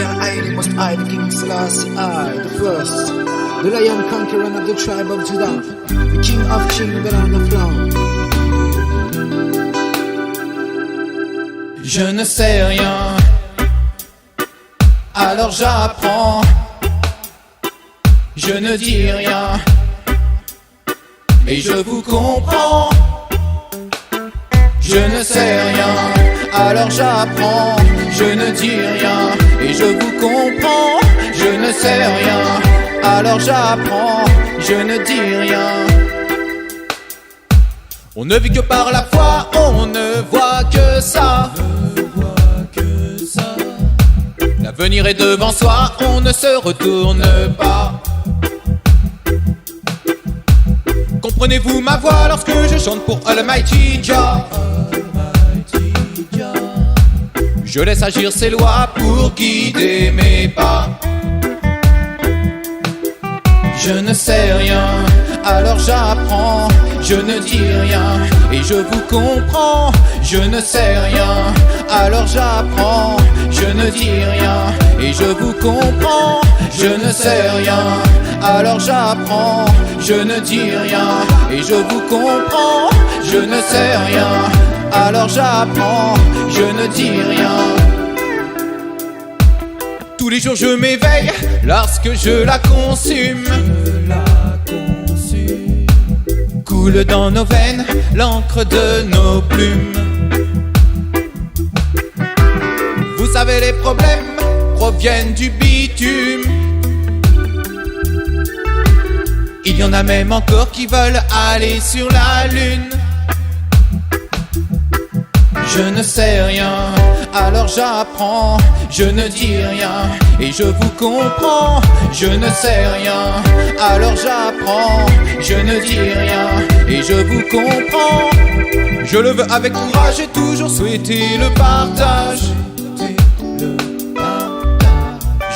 Hail Haile Most High, the King Selassie I, the first, the lion conqueror of the tribe of Judah, the King of Kings that on the throne. Je ne sais rien, alors j'apprends. Je ne dis rien, et je vous comprends. Je ne sais rien, alors j'apprends. Je ne dis rien, et je vous comprends. Je ne sais rien, alors j'apprends. Je ne dis rien. On ne vit que par la foi, on ne voit que ça. L'avenir est devant soi, on ne se retourne pas. Comprenez-vous ma voix lorsque je chante pour Almighty Jah? Je laisse agir ses lois pour guider mes pas. Je ne sais rien, alors j'apprends. Je ne dis rien, et je vous comprends. Je ne sais rien, alors j'apprends. Je ne dis rien, et je vous comprends. Je ne sais rien, alors j'apprends. Je ne dis rien, et je vous comprends. Je ne sais rien, alors j'apprends. Je ne dis rien. Tous les jours je m'éveille lorsque je la consume. Coule dans nos veines l'encre de nos plumes. Vous savez, les problèmes proviennent du bitume. Il y en a même encore qui veulent aller sur la lune. Je ne sais rien, alors j'apprends. Je ne dis rien, et je vous comprends. Je ne sais rien, alors j'apprends. Je ne dis rien, et je vous comprends. Je le veux avec courage, j'ai toujours souhaité le partage.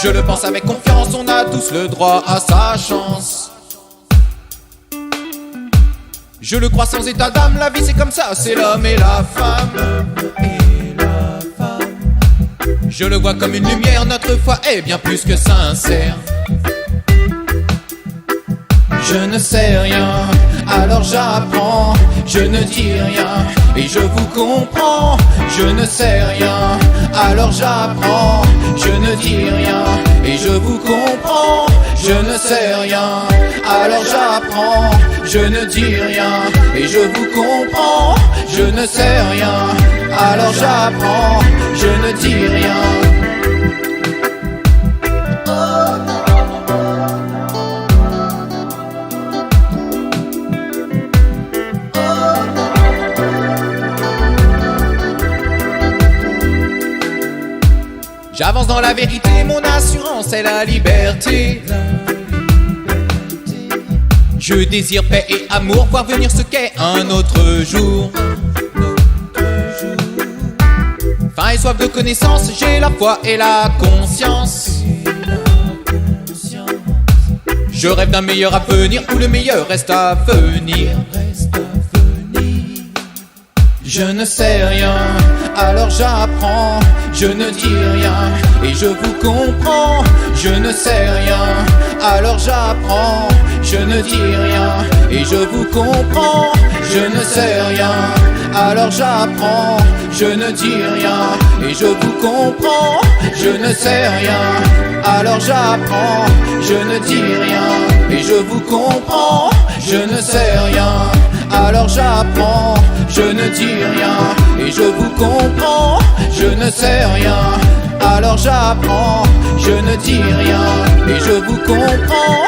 Je le pense avec confiance, on a tous le droit à sa chance. Je le crois sans état d'âme, la vie c'est comme ça, c'est l'homme et la femme. Je le vois comme une lumière, notre foi est bien plus que sincère. Je ne sais rien, alors j'apprends. Je ne dis rien, et je vous comprends. Je ne sais rien, alors j'apprends. Je ne dis rien, et je vous comprends. Je ne sais rien, alors j'apprends. Je ne dis rien, et je vous comprends. Je ne sais rien, alors j'apprends. Je ne dis rien. J'avance dans la vérité, mon assurance est la liberté. Je désire paix et amour, voir venir ce qu'est un autre jour. Faim et soif de connaissance, j'ai la foi et la conscience. Je rêve d'un meilleur avenir où le meilleur reste à venir. Je ne sais rien, alors j'apprends. Je ne dis rien, et je vous comprends. Je ne sais rien, alors j'apprends. Je ne dis rien, et je vous comprends. Je ne sais rien, alors j'apprends. Je ne dis rien, et je vous comprends. Je ne sais rien, alors j'apprends. Je ne dis rien, et je vous comprends. Je ne sais rien, alors j'apprends. Je ne dis rien, et je vous comprends. Je ne sais rien, alors j'apprends. Je ne dis rien, et je vous comprends.